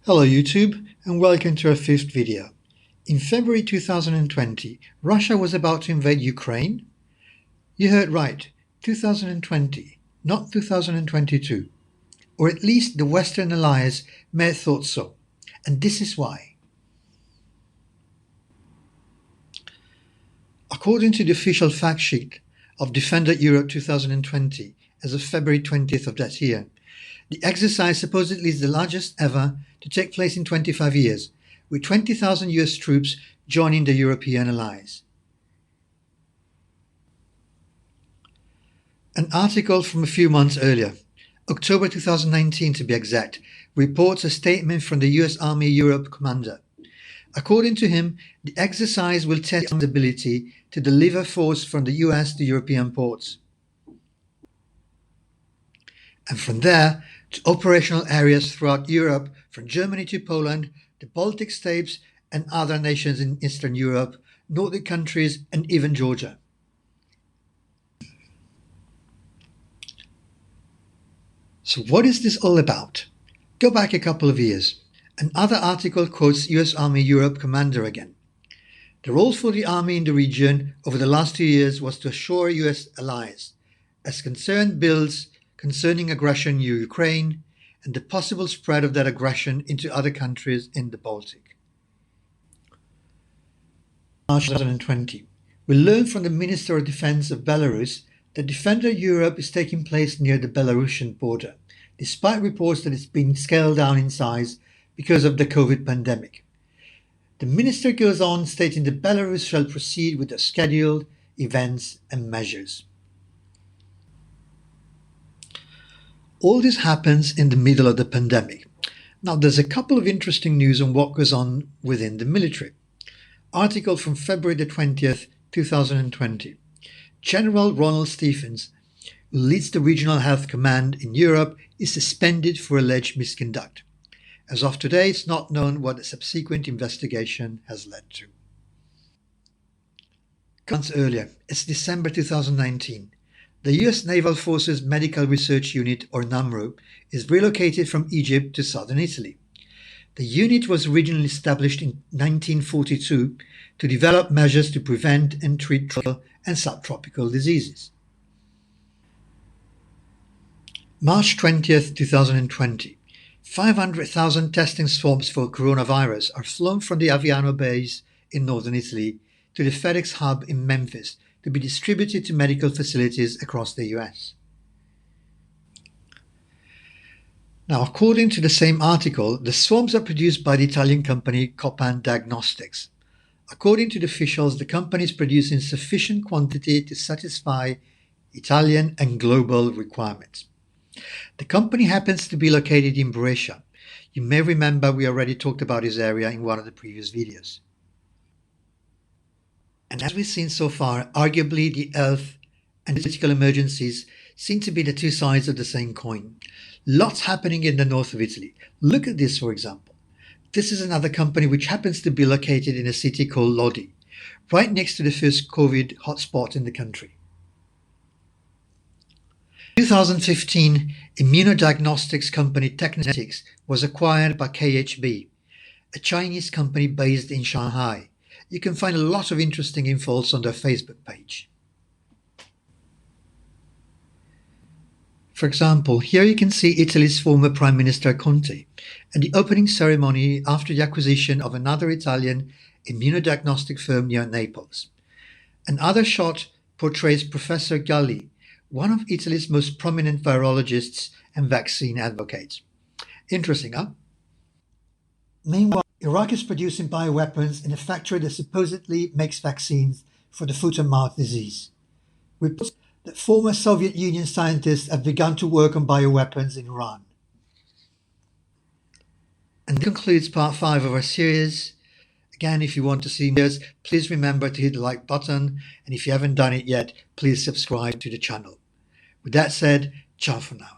Hello YouTube and welcome to our fifth video. In February 2020, Russia was about to invade Ukraine. You heard right, 2020, not 2022. Or at least the Western allies may have thought so. And this is why. According to the official fact sheet of Defender Europe 2020 as of February 20th of that year, the exercise supposedly is the largest ever to take place in 25 years, with 20,000 US troops joining the European allies. An article from a few months earlier, October 2019 to be exact, reports a statement from the US Army Europe commander. According to him, the exercise will test the ability to deliver force from the US to European ports, and from there to operational areas throughout Europe, from Germany to Poland, the Baltic states and other nations in Eastern Europe, Nordic countries and even Georgia. So what is this all about? Go back a couple of years. Another article quotes US Army Europe commander again. The role for the army in the region over the last 2 years was to assure US allies as concerned bills concerning aggression in Ukraine and the possible spread of that aggression into other countries in the Baltic. March 2020, we learned from the Minister of Defense of Belarus that Defender Europe is taking place near the Belarusian border, despite reports that it's been scaled down in size because of the COVID pandemic. The minister goes on stating that Belarus shall proceed with the scheduled events and measures. All this happens in the middle of the pandemic. Now there's a couple of interesting news on what goes on within the military. Article from February the 20th, 2020. General Ronald Stephens, who leads the Regional Health Command in Europe, is suspended for alleged misconduct. As of today, it's not known what the subsequent investigation has led to. Months earlier, it's December 2019. The US Naval Forces Medical Research Unit, or NAMRU, is relocated from Egypt to southern Italy. The unit was originally established in 1942 to develop measures to prevent and treat tropical and subtropical diseases. March 20th, 2020. 500,000 testing swabs for coronavirus are flown from the Aviano base in northern Italy to the FedEx hub in Memphis to be distributed to medical facilities across the US. Now, according to the same article, the swabs are produced by the Italian company Immunodiagnostics. According to the officials, the company is producing sufficient quantity to satisfy Italian and global requirements. The company happens to be located in Brescia. You may remember we already talked about this area in one of the previous videos. And as we've seen so far, arguably the health and political emergencies seem to be the two sides of the same coin. Lots happening in the north of Italy. Look at this, for example. This is another company which happens to be located in a city called Lodi, right next to the first COVID hotspot in the country. In 2015, immunodiagnostics company Technetics was acquired by KHB, a Chinese company based in Shanghai. You can find a lot of interesting info on their Facebook page. For example, here you can see Italy's former Prime Minister Conte at the opening ceremony after the acquisition of another Italian immunodiagnostic firm near Naples. Another shot portrays Professor Galli, one of Italy's most prominent virologists and vaccine advocates. Interesting, huh? Meanwhile, Iraq is producing bioweapons in a factory that supposedly makes vaccines for the foot and mouth disease. Reports that former Soviet Union scientists have begun to work on bioweapons in Iran. And that concludes part 5 of our series. Again, if you want to see more, please remember to hit the like button, and if you haven't done it yet, please subscribe to the channel. With that said, ciao for now.